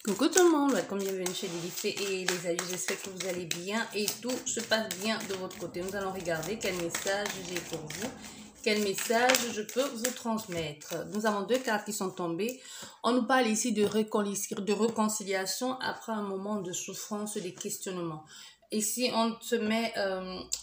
Coucou tout le monde, welcome, bienvenue chez Lily et les amis, j'espère que vous allez bien et tout se passe bien de votre côté. Nous allons regarder quel message j'ai pour vous, quel message je peux vous transmettre. Nous avons deux cartes qui sont tombées. On nous parle ici de réconciliation après un moment de souffrance, de questionnement. Ici, on se met,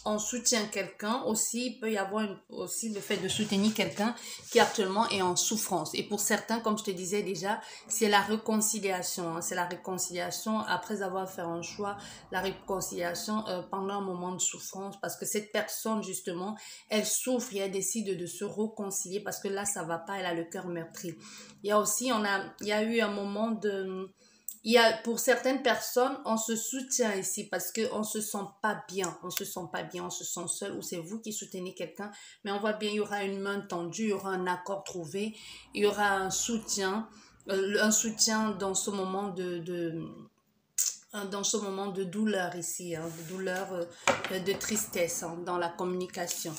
on soutient quelqu'un. Aussi, il peut y avoir aussi le fait de soutenir quelqu'un qui actuellement est en souffrance. Et pour certains, comme je te disais déjà, c'est la réconciliation. Hein, c'est la réconciliation après avoir fait un choix, la réconciliation pendant un moment de souffrance. Parce que cette personne, justement, elle souffre et elle décide de se réconcilier parce que là, ça va pas, elle a le cœur meurtri. Il y a aussi, il y a eu un moment de... pour certaines personnes, on se soutient ici parce qu'on ne se sent pas bien. On ne se sent pas bien, on se sent seul ou c'est vous qui soutenez quelqu'un. Mais on voit bien, il y aura une main tendue, il y aura un accord trouvé, il y aura un soutien dans ce moment dans ce moment de douleur ici, hein, de douleur, de tristesse hein, dans la communication.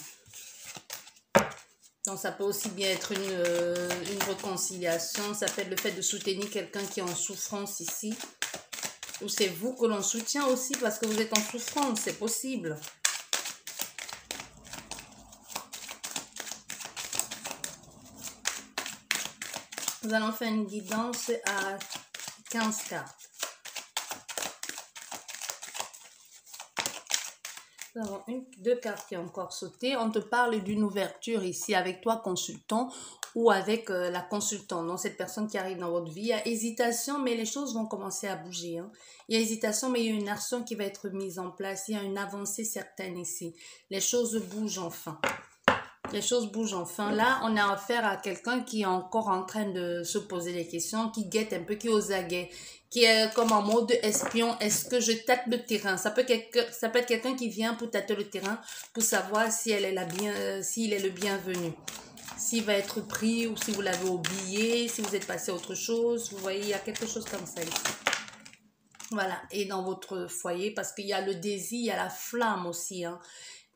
Donc, ça peut aussi bien être une réconciliation. Ça peut être le fait de soutenir quelqu'un qui est en souffrance ici. Ou c'est vous que l'on soutient aussi parce que vous êtes en souffrance. C'est possible. Nous allons faire une guidance à 15 cartes. Nous avons deux cartes qui ont encore sauté. On te parle d'une ouverture ici avec toi consultant ou avec la consultante. Donc cette personne qui arrive dans votre vie, il y a hésitation mais les choses vont commencer à bouger. Hein. Il y a hésitation mais il y a une action qui va être mise en place. Il y a une avancée certaine ici. Les choses bougent enfin. Les choses bougent enfin. Là, on a affaire à quelqu'un qui est encore en train de se poser des questions, qui guette un peu, qui est aux aguets, qui est comme en mode espion. Est-ce que je tâte le terrain? Ça peut être quelqu'un qui vient pour tâter le terrain, pour savoir si elle est s'il est le bienvenu. S'il va être pris ou si vous l'avez oublié, si vous êtes passé à autre chose. Vous voyez, il y a quelque chose comme ça ici. Voilà. Et dans votre foyer, parce qu'il y a le désir, il y a la flamme aussi, hein,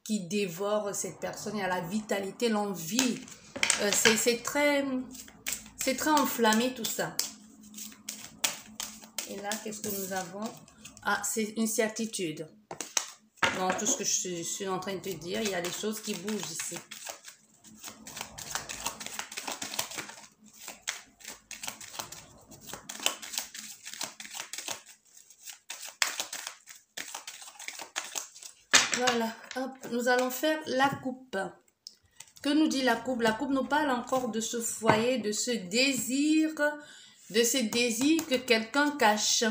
qui dévore cette personne. Il y a la vitalité, l'envie. C'est très enflammé tout ça. Et là, qu'est-ce que nous avons? Ah, c'est une certitude. Dans tout ce que je suis en train de te dire, il y a des choses qui bougent ici. Voilà, hop, nous allons faire la coupe. Que nous dit la coupe? La coupe nous parle encore de ce foyer, de ce désir que quelqu'un cache.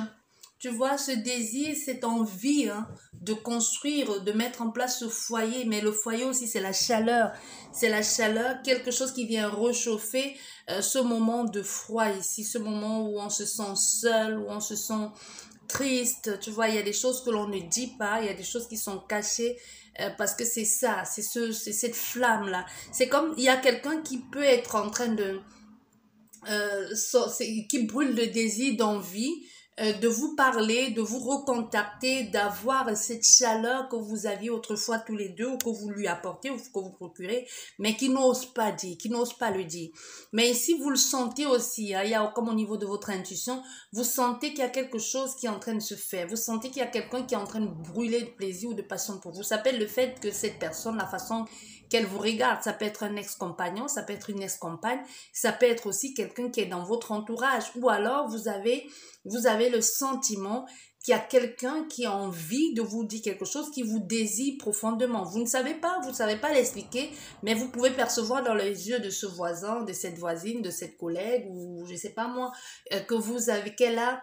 Tu vois, ce désir, cette envie hein, de construire, de mettre en place ce foyer. Mais le foyer aussi, c'est la chaleur. C'est la chaleur, quelque chose qui vient réchauffer ce moment de froid ici, ce moment où on se sent seul, où on se sent triste. Tu vois, il y a des choses que l'on ne dit pas, il y a des choses qui sont cachées. Parce que c'est ça, c'est cette flamme-là. C'est comme, il y a quelqu'un qui peut être en train de... qui brûle de désir, d'envie, de vous parler, de vous recontacter, d'avoir cette chaleur que vous aviez autrefois tous les deux, ou que vous lui apportez, ou que vous procurez, mais qui n'ose pas dire, qui n'ose pas le dire. Mais ici, vous le sentez aussi, hein, il y a comme au niveau de votre intuition, vous sentez qu'il y a quelque chose qui est en train de se faire, vous sentez qu'il y a quelqu'un qui est en train de brûler de plaisir ou de passion pour vous. Ça peut être le fait que cette personne, la façon qu'elle vous regarde, ça peut être un ex-compagnon, ça peut être une ex-compagne, ça peut être aussi quelqu'un qui est dans votre entourage, ou alors vous avez le sentiment qu'il y a quelqu'un qui a envie de vous dire quelque chose, qui vous désire profondément. Vous ne savez pas l'expliquer, mais vous pouvez percevoir dans les yeux de ce voisin, de cette voisine, de cette collègue, ou je sais pas moi, qu'elle a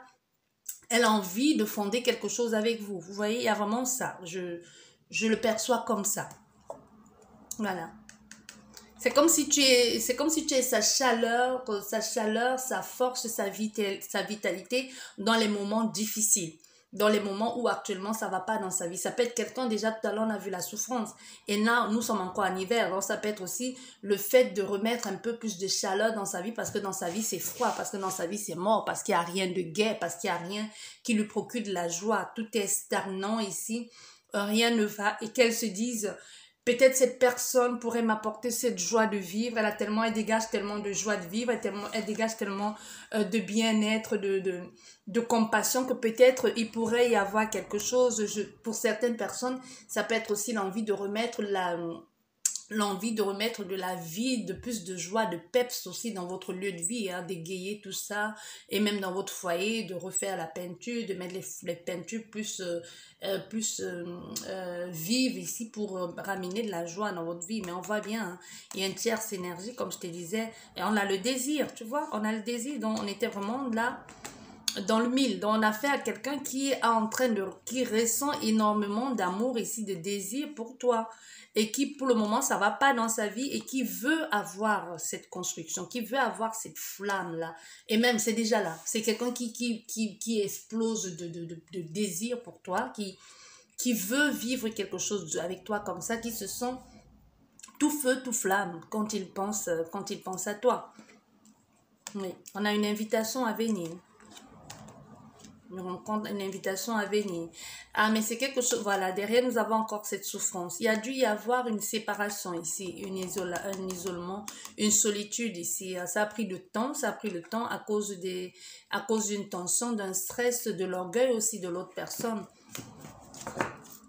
envie de fonder quelque chose avec vous. Vous voyez, il y a vraiment ça. Je le perçois comme ça. Voilà. C'est comme si tu es sa chaleur, sa force, sa vitalité dans les moments difficiles, dans les moments où actuellement ça va pas dans sa vie. Ça peut être quelqu'un, déjà tout à l'heure on a vu la souffrance et là nous sommes encore en hiver, donc ça peut être aussi le fait de remettre un peu plus de chaleur dans sa vie parce que dans sa vie c'est froid, parce que dans sa vie c'est mort, parce qu'il n'y a rien de gai, parce qu'il n'y a rien qui lui procure de la joie, tout est stagnant ici, rien ne va et qu'elle se dise Peut-être cette personne pourrait m'apporter cette joie de vivre. Elle dégage tellement de joie de vivre, elle dégage tellement de bien-être, de compassion que peut-être il pourrait y avoir quelque chose. Pour certaines personnes, ça peut être aussi l'envie de remettre de la vie, de plus de joie, de peps aussi dans votre lieu de vie, hein, d'égayer tout ça, et même dans votre foyer, de refaire la peinture, de mettre les peintures plus vives ici pour ramener de la joie dans votre vie. Mais on voit bien, hein, il y a une tierce énergie, comme je te disais, et on a le désir, tu vois, on a le désir, donc on était vraiment là dans le mille. Donc on a affaire à quelqu'un qui ressent énormément d'amour ici, de désir pour toi, et qui pour le moment ça va pas dans sa vie et qui veut avoir cette construction, qui veut avoir cette flamme là, et même c'est déjà là, c'est quelqu'un qui explose de désir pour toi, qui veut vivre quelque chose avec toi comme ça, qui se sent tout feu tout flamme quand il pense à toi. Oui, on a une invitation à venir. Une rencontre, une invitation à venir. Ah, mais c'est quelque chose, voilà, derrière nous avons encore cette souffrance. Il y a dû y avoir une séparation ici, un isolement, une solitude ici. Ça a pris du temps, à cause d'une tension, d'un stress, de l'orgueil aussi de l'autre personne.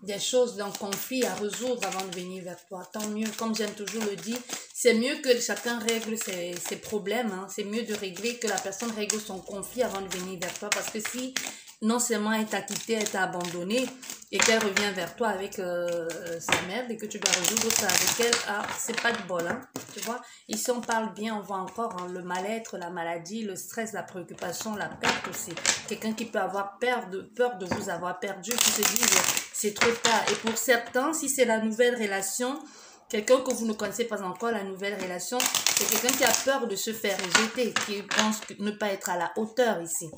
Des choses d'un conflit à résoudre avant de venir vers toi. Tant mieux, comme j'aime toujours le dire, c'est mieux que chacun règle ses problèmes. Hein. C'est mieux de régler que la personne règle son conflit avant de venir vers toi. Parce que si non seulement elle t'a quitté, elle t'a abandonné et qu'elle revient vers toi avec sa merde et que tu dois résoudre ça avec elle, ah, c'est pas de bol. Hein. Tu vois, ici on parle bien, on voit encore hein, le mal-être, la maladie, le stress, la préoccupation, la perte aussi. Quelqu'un qui peut avoir peur de vous avoir perdu, qui se dit c'est trop tard. Et pour certains, si c'est la nouvelle relation, quelqu'un que vous ne connaissez pas encore, la nouvelle relation, c'est quelqu'un qui a peur de se faire rejeter, qui pense ne pas être à la hauteur ici.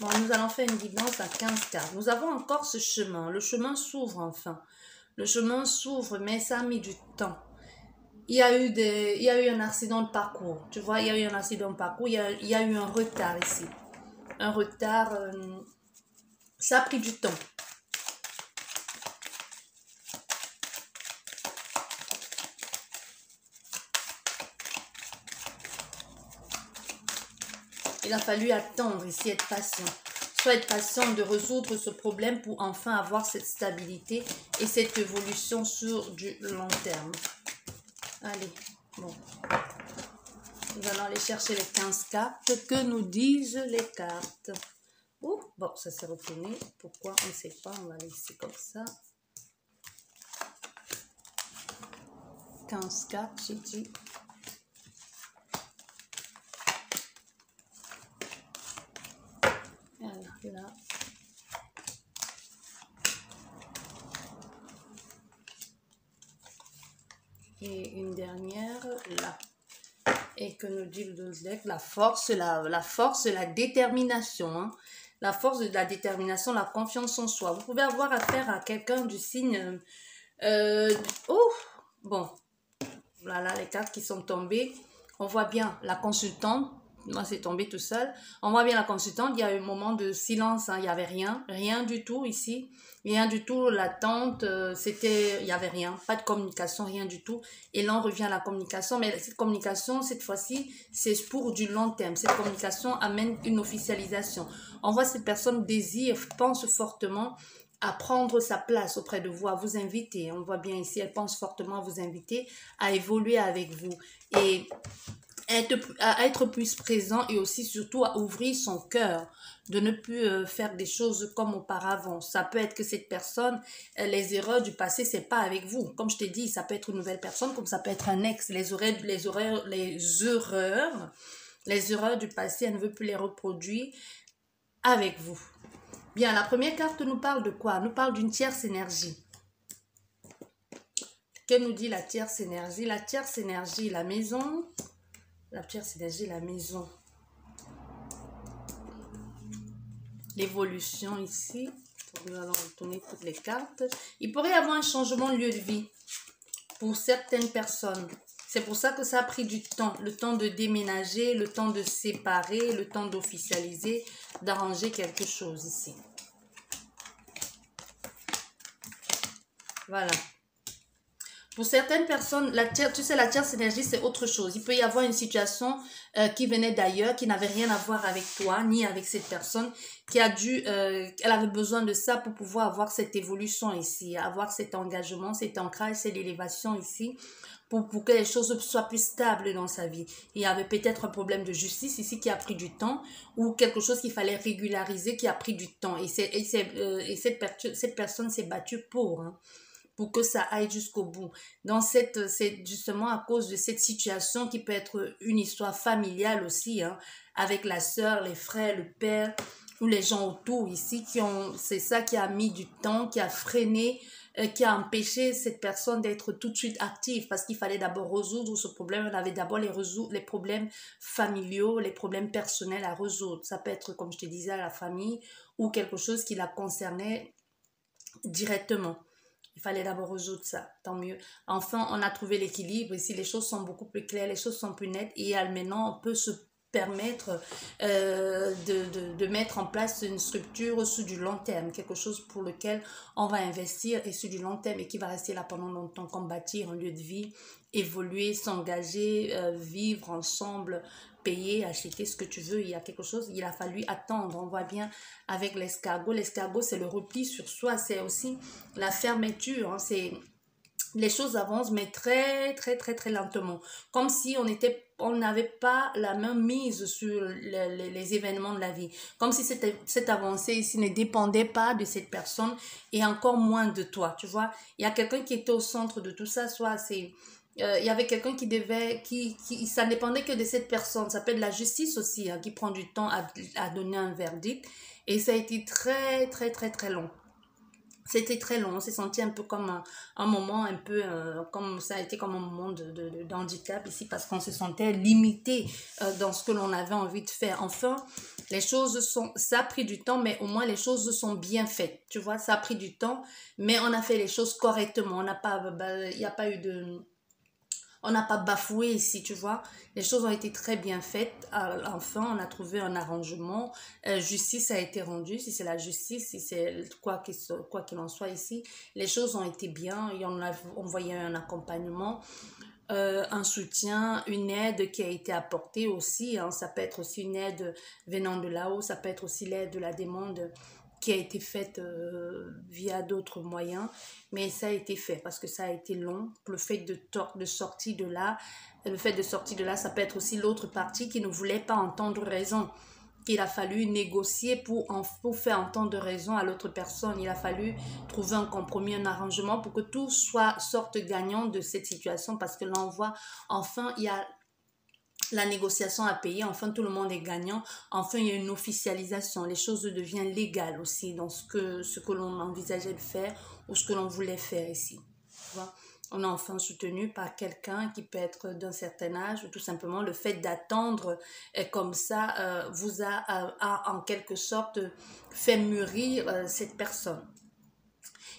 Bon, nous allons faire une guidance à 15 cartes. Nous avons encore ce chemin. Le chemin s'ouvre enfin. Le chemin s'ouvre, mais ça a mis du temps. Il y a eu un accident de parcours. Tu vois, il y a eu un accident de parcours. Il y a eu un retard ici. Un retard, ça a pris du temps. Il a fallu attendre ici, être patient. Soit être patient de résoudre ce problème pour enfin avoir cette stabilité et cette évolution sur du long terme. Allez, bon. Nous allons aller chercher les 15 cartes. Que nous disent les cartes? Oh, bon, ça s'est retourné. Pourquoi? On ne sait pas. On va laisser comme ça. 15 cartes, j'ai dit. Là. Et une dernière là. Et que nous dit le deck, la force, la détermination. Hein. La force de la détermination, la confiance en soi. Vous pouvez avoir affaire à quelqu'un du signe... bon, voilà les cartes qui sont tombées. On voit bien la consultante. Moi, c'est tombé tout seul. On voit bien la consultante. Il y a eu un moment de silence. Hein. Il n'y avait rien du tout ici. Rien du tout. L'attente, il n'y avait rien. Pas de communication, rien du tout. Et là, on revient à la communication. Mais cette communication, cette fois-ci, c'est pour du long terme. Cette communication amène une officialisation. On voit cette personne pense fortement à prendre sa place auprès de vous, à vous inviter. On voit bien ici, elle pense fortement à vous inviter, à évoluer avec vous. Et à être plus présent et aussi surtout à ouvrir son cœur, de ne plus faire des choses comme auparavant. Ça peut être que cette personne, les erreurs du passé, c'est pas avec vous. Comme je t'ai dit, ça peut être une nouvelle personne, comme ça peut être un ex. Les erreurs du passé, elle ne veut plus les reproduire avec vous. Bien, la première carte nous parle de quoi? Nous parle d'une tierce énergie. Que nous dit la tierce énergie? La tierce énergie, la maison... La tierce énergie, la maison. L'évolution ici. Nous allons retourner toutes les cartes. Il pourrait y avoir un changement de lieu de vie pour certaines personnes. C'est pour ça que ça a pris du temps. Le temps de déménager, le temps de séparer, le temps d'officialiser, d'arranger quelque chose ici. Voilà. Pour certaines personnes, la tierce, tu sais, la tierce énergie, c'est autre chose. Il peut y avoir une situation qui venait d'ailleurs, qui n'avait rien à voir avec toi, ni avec cette personne, qui a dû, elle avait besoin de ça pour pouvoir avoir cette évolution ici, avoir cet engagement, cet ancrage, cette élévation ici, pour que les choses soient plus stables dans sa vie. Il y avait peut-être un problème de justice ici qui a pris du temps, ou quelque chose qu'il fallait régulariser qui a pris du temps. Et cette personne s'est battue pour que ça aille jusqu'au bout. C'est justement à cause de cette situation qui peut être une histoire familiale aussi, hein, avec la sœur, les frères, le père, ou les gens autour ici c'est ça qui a mis du temps, qui a freiné, qui a empêché cette personne d'être tout de suite active parce qu'il fallait d'abord résoudre ce problème. On avait d'abord les problèmes familiaux, les problèmes personnels à résoudre. Ça peut être, comme je te disais, à la famille ou quelque chose qui la concernait directement. Il fallait d'abord résoudre ça, tant mieux. Enfin, on a trouvé l'équilibre. Ici, les choses sont beaucoup plus claires, les choses sont plus nettes. Et maintenant, on peut se permettre de mettre en place une structure sur du long terme, quelque chose pour lequel on va investir et sur du long terme et qui va rester là pendant longtemps, comme bâtir un lieu de vie, évoluer, s'engager, vivre ensemble, payer, acheter ce que tu veux. Il y a quelque chose, il a fallu attendre. On voit bien avec l'escargot. L'escargot, c'est le repli sur soi, c'est aussi la fermeture, hein, c'est les choses avancent mais très très très très lentement, comme si on n'avait pas la main mise sur les événements de la vie, comme si cette avancée ici ne dépendait pas de cette personne et encore moins de toi, tu vois. Il y a quelqu'un qui était au centre de tout ça, soit c'est il y avait quelqu'un ça dépendait que de cette personne. Ça peut être la justice aussi, hein, qui prend du temps à donner un verdict. Et ça a été très, très, très, très long. C'était très long, on s'est senti un peu comme un moment, un peu comme ça a été comme un moment d'handicap ici parce qu'on se sentait limité dans ce que l'on avait envie de faire. Enfin, ça a pris du temps, mais au moins les choses sont bien faites. Tu vois, ça a pris du temps, mais on a fait les choses correctement. Il n'y a pas eu on n'a pas bafoué ici, tu vois. Les choses ont été très bien faites. Enfin, on a trouvé un arrangement. Justice a été rendue. Si c'est la justice, si c'est quoi qu'il en soit ici, les choses ont été bien. Et on a envoyé un accompagnement, un soutien, une aide qui a été apportée aussi, hein. Ça peut être aussi une aide venant de là-haut. Ça peut être aussi l'aide de la demande qui a été faite via d'autres moyens, mais ça a été fait parce que ça a été long. Le fait de sortir de là, ça peut être aussi l'autre partie qui ne voulait pas entendre raison, qu'il a fallu négocier pour faire entendre raison à l'autre personne. Il a fallu trouver un compromis, un arrangement pour que tout sorte gagnant de cette situation parce que là on voit enfin il y a la négociation à payer, enfin tout le monde est gagnant, enfin il y a une officialisation, les choses deviennent légales aussi dans ce que l'on envisageait de faire ou ce que l'on voulait faire ici. Tu vois? On est enfin soutenu par quelqu'un qui peut être d'un certain âge ou tout simplement le fait d'attendre comme ça a en quelque sorte fait mûrir cette personne.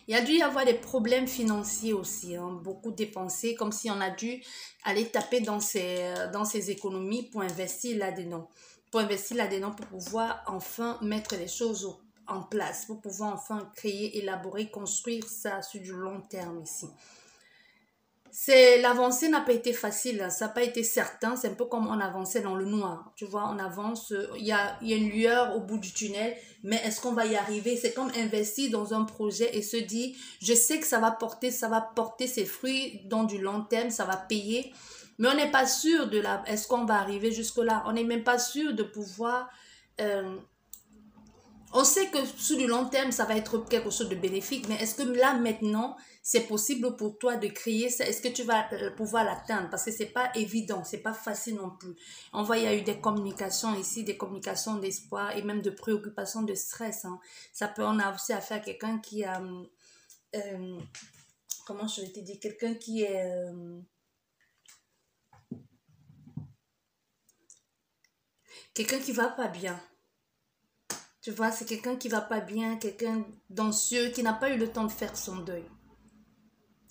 Il y a dû y avoir des problèmes financiers aussi, hein, beaucoup dépensés, comme si on a dû aller taper dans ses économies pour investir là-dedans. Pour investir là-dedans, pour pouvoir enfin mettre les choses en place, pour pouvoir enfin créer, élaborer, construire ça sur du long terme ici. L'avancée n'a pas été facile, hein, ça n'a pas été certain, c'est un peu comme on avançait dans le noir, tu vois, on avance, il y a une lueur au bout du tunnel, mais est-ce qu'on va y arriver? C'est comme investir dans un projet et se dire, je sais que ça va porter ses fruits dans du long terme, ça va payer, mais on n'est pas sûr est-ce qu'on va arriver jusque-là? On n'est même pas sûr de pouvoir euh, on sait que sur du long terme, ça va être quelque chose de bénéfique, mais est-ce que là, maintenant, c'est possible pour toi de créer ça? Est-ce que tu vas pouvoir l'atteindre? Parce que c'est pas évident, c'est pas facile non plus. On voit, il y a eu des communications ici, des communications d'espoir et même de préoccupation, de stress, hein. On a aussi affaire à quelqu'un qui a, euh, comment je vais te dire, quelqu'un qui va pas bien. Tu vois, c'est quelqu'un qui va pas bien, quelqu'un d'anxieux, qui n'a pas eu le temps de faire son deuil.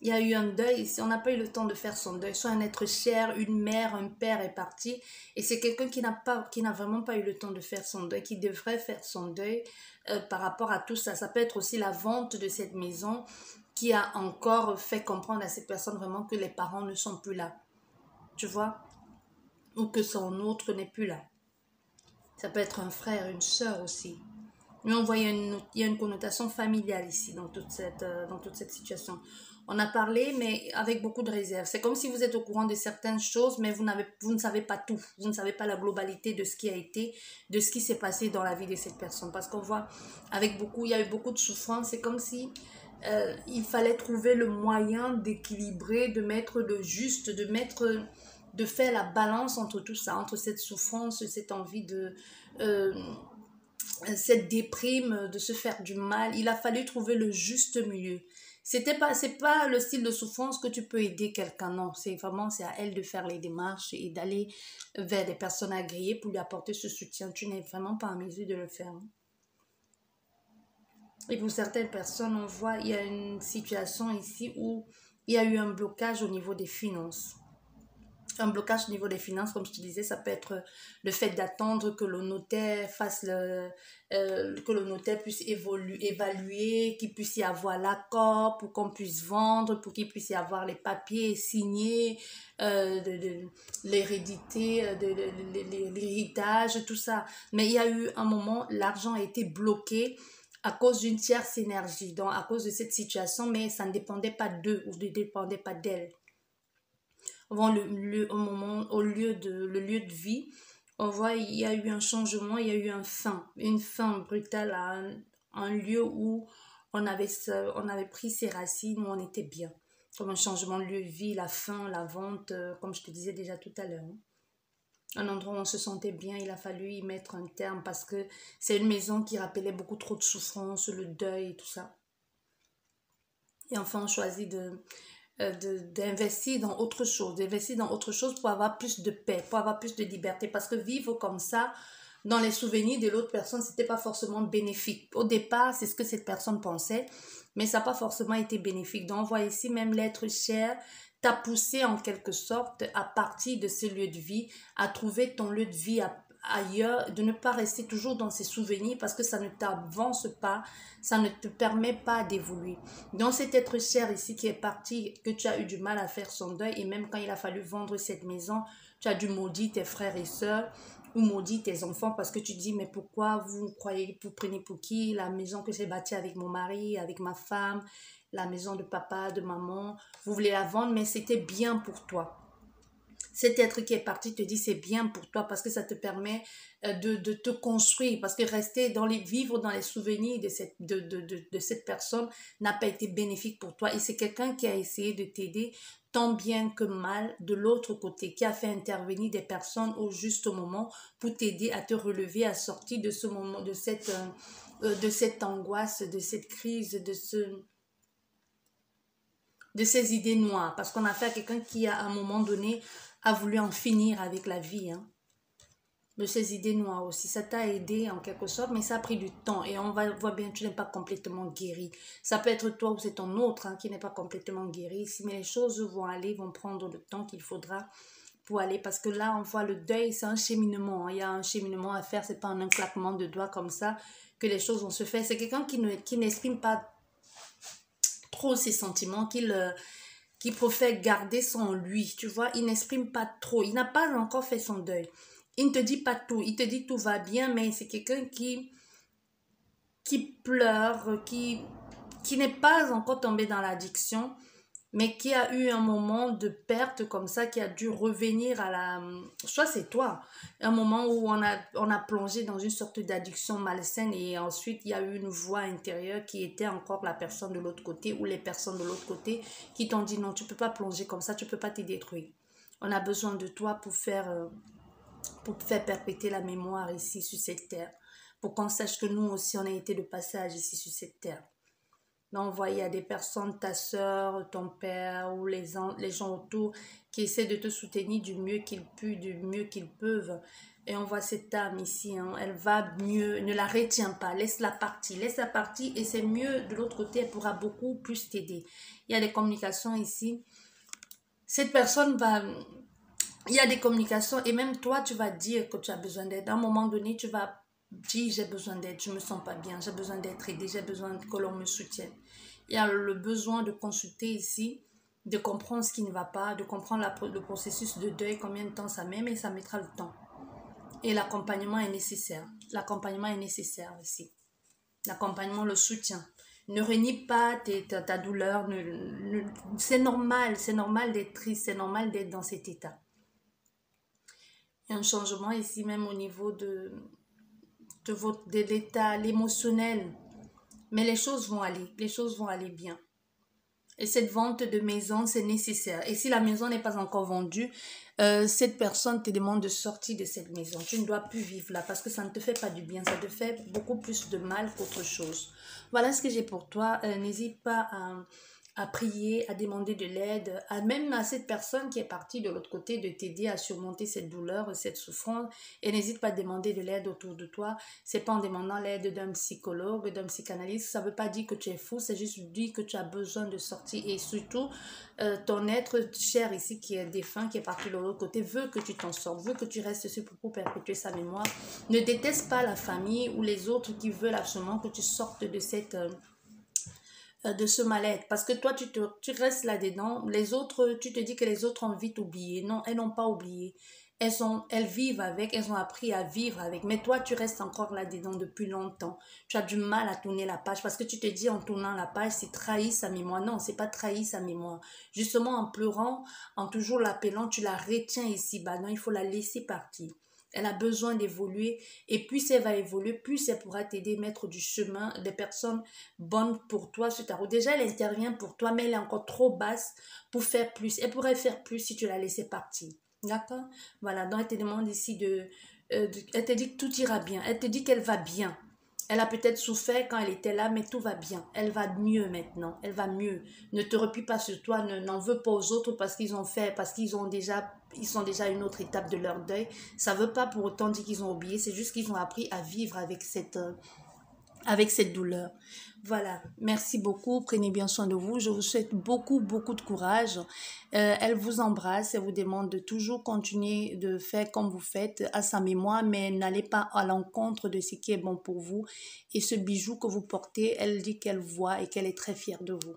Il y a eu un deuil ici, on n'a pas eu le temps de faire son deuil. Soit un être cher, une mère, un père est parti. Et c'est quelqu'un qui n'a vraiment pas eu le temps de faire son deuil, qui devrait faire son deuil par rapport à tout ça. Ça peut être aussi la vente de cette maison qui a encore fait comprendre à cette personne vraiment que les parents ne sont plus là. Tu vois? Ou que son autre n'est plus là. Ça peut être un frère, une sœur aussi. Mais on voit il y a une connotation familiale ici dans toute cette situation. On a parlé, mais avec beaucoup de réserve. C'est comme si vous êtes au courant de certaines choses, mais vous ne savez pas tout. Vous ne savez pas la globalité de ce qui a été, de ce qui s'est passé dans la vie de cette personne. Parce qu'on voit, il y a eu beaucoup de souffrance. C'est comme si il fallait trouver le moyen d'équilibrer, de mettre le juste, de faire la balance entre tout ça, entre cette souffrance, cette envie cette déprime, de se faire du mal. Il a fallu trouver le juste milieu. C'est pas le style de souffrance que tu peux aider quelqu'un, non. C'est à elle de faire les démarches et d'aller vers des personnes agréées pour lui apporter ce soutien. Tu n'es vraiment pas en mesure de le faire. Et pour certaines personnes, on voit, il y a une situation ici où il y a eu un blocage au niveau des finances. Un blocage au niveau des finances, comme je te disais, ça peut être le fait d'attendre que le notaire que le notaire puisse évaluer, qu'il puisse y avoir l'accord pour qu'on puisse vendre, pour qu'il puisse y avoir les papiers signés, l'hérédité, l'héritage, tout ça. Mais il y a eu un moment, l'argent a été bloqué à cause d'une tierce énergie, donc à cause de cette situation, mais ça ne dépendait pas d'eux ou ne dépendait pas d'elle. Le lieu de vie, on voit il y a eu un changement, il y a eu une fin brutale à un lieu où on avait pris ses racines, où on était bien. Comme un changement de lieu de vie, la fin, la vente, comme je te disais déjà tout à l'heure. Un endroit où on se sentait bien, il a fallu y mettre un terme parce que c'est une maison qui rappelait beaucoup trop de souffrance, le deuil et tout ça. Et enfin, on choisit d'investir dans autre chose pour avoir plus de paix, pour avoir plus de liberté. Parce que vivre comme ça, dans les souvenirs de l'autre personne, c'était pas forcément bénéfique. Au départ, c'est ce que cette personne pensait, mais ça n'a pas forcément été bénéfique. Donc, on voit ici même l'être cher t'a poussé en quelque sorte à partir de ce lieu de vie, à trouver ton lieu de vie ailleurs, de ne pas rester toujours dans ces souvenirs parce que ça ne t'avance pas, ça ne te permet pas d'évoluer. Donc cet être cher ici qui est parti, que tu as eu du mal à faire son deuil, et même quand il a fallu vendre cette maison, tu as dû maudire tes frères et sœurs ou maudire tes enfants parce que tu dis mais pourquoi vous prenez pour qui la maison que j'ai bâtie avec mon mari, avec ma femme, la maison de papa, de maman, vous voulez la vendre mais c'était bien pour toi. Cet être qui est parti te dit c'est bien pour toi parce que ça te permet de te construire. Parce que vivre dans les souvenirs de cette personne n'a pas été bénéfique pour toi. Et c'est quelqu'un qui a essayé de t'aider tant bien que mal de l'autre côté, qui a fait intervenir des personnes au juste moment pour t'aider à te relever, à sortir de ce moment, de cette angoisse, de cette crise, de ces idées noires. Parce qu'on a fait à quelqu'un qui, à un moment donné, a voulu en finir avec la vie. De ces idées noires aussi. Ça t'a aidé en quelque sorte, mais ça a pris du temps. Et on voit bien que tu n'es pas complètement guéri. Ça peut être toi ou c'est ton autre qui n'est pas complètement guéri ici. Mais les choses vont prendre le temps qu'il faudra pour aller. Parce que là, on voit le deuil, c'est un cheminement. Il y a un cheminement à faire. C'est pas un claquement de doigts comme ça que les choses vont se faire. C'est quelqu'un qui n'exprime pas trop ses sentiments, qui préfère garder ça en lui, tu vois, il n'exprime pas trop, il n'a pas encore fait son deuil, il ne te dit pas tout, il te dit tout va bien, mais c'est quelqu'un qui pleure, qui n'est pas encore tombé dans l'addiction, mais qui a eu un moment de perte comme ça, qui a dû revenir soit c'est toi, un moment où on a plongé dans une sorte d'addiction malsaine et ensuite il y a eu une voix intérieure qui était encore la personne de l'autre côté ou les personnes de l'autre côté qui t'ont dit non, tu peux pas plonger comme ça, tu peux pas te détruire. On a besoin de toi pour faire perpétuer la mémoire ici sur cette terre, pour qu'on sache que nous aussi on a été de passage ici sur cette terre. Donc, on voit, il y a des personnes, ta soeur, ton père ou les gens autour qui essaient de te soutenir du mieux qu'ils peuvent. Et on voit cette âme ici, elle va mieux, ne la retiens pas, laisse-la partir et c'est mieux de l'autre côté, elle pourra beaucoup plus t'aider. Il y a des communications ici. Cette personne il y a des communications et même toi, tu vas dire que tu as besoin d'aide. À un moment donné, tu vas dire j'ai besoin d'aide, je me sens pas bien, j'ai besoin d'être aidée, j'ai besoin que l'on me soutienne. Il y a le besoin de consulter ici, de comprendre ce qui ne va pas, de comprendre le processus de deuil, combien de temps ça met, mais ça mettra le temps. Et l'accompagnement est nécessaire. L'accompagnement est nécessaire ici. L'accompagnement, le soutien. Ne renie pas ta douleur. C'est normal d'être triste, c'est normal d'être dans cet état. Il y a un changement ici même au niveau de l'état, l'émotionnel. Mais les choses vont aller bien. Et cette vente de maison, c'est nécessaire. Et si la maison n'est pas encore vendue, cette personne te demande de sortir de cette maison. Tu ne dois plus vivre là parce que ça ne te fait pas du bien. Ça te fait beaucoup plus de mal qu'autre chose. Voilà ce que j'ai pour toi. N'hésite pas à prier, à demander de l'aide, même à cette personne qui est partie de l'autre côté de t'aider à surmonter cette douleur, cette souffrance. Et n'hésite pas à demander de l'aide autour de toi. C'est pas en demandant l'aide d'un psychologue, d'un psychanalyste. Ça veut pas dire que tu es fou, c'est juste dire que tu as besoin de sortir. Et surtout, ton être cher ici qui est défunt, qui est parti de l'autre côté, veut que tu t'en sortes, veut que tu restes ici pour perpétuer sa mémoire. Ne déteste pas la famille ou les autres qui veulent absolument que tu sortes de de ce mal-être, parce que toi tu restes là-dedans. Les autres, tu te dis que les autres ont vite oublié. Non, elles n'ont pas oublié. Elles vivent avec, elles ont appris à vivre avec, mais toi tu restes encore là-dedans depuis longtemps. Tu as du mal à tourner la page parce que tu te dis en tournant la page c'est trahir sa mémoire. Non, c'est pas trahir sa mémoire. Justement en pleurant, en toujours l'appelant, tu la retiens ici. Bah non, il faut la laisser partir. Elle a besoin d'évoluer et plus elle va évoluer, plus elle pourra t'aider, mettre du chemin, des personnes bonnes pour toi sur ta route. Déjà, elle intervient pour toi, mais elle est encore trop basse pour faire plus. Elle pourrait faire plus si tu la laissais partir. D'accord? Voilà, donc elle te demande ici elle te dit que tout ira bien. Elle te dit qu'elle va bien. Elle a peut-être souffert quand elle était là, mais tout va bien. Elle va mieux maintenant. Elle va mieux. Ne te replie pas sur toi. N'en veux pas aux autres parce qu'ils ont fait, parce qu'ils sont déjà à une autre étape de leur deuil. Ça ne veut pas pour autant dire qu'ils ont oublié. C'est juste qu'ils ont appris à vivre avec cette douleur. Voilà, merci beaucoup, prenez bien soin de vous, je vous souhaite beaucoup de courage. Elle vous embrasse, elle vous demande de toujours continuer de faire comme vous faites à sa mémoire, mais n'allez pas à l'encontre de ce qui est bon pour vous. Et ce bijou que vous portez, elle dit qu'elle voit et qu'elle est très fière de vous.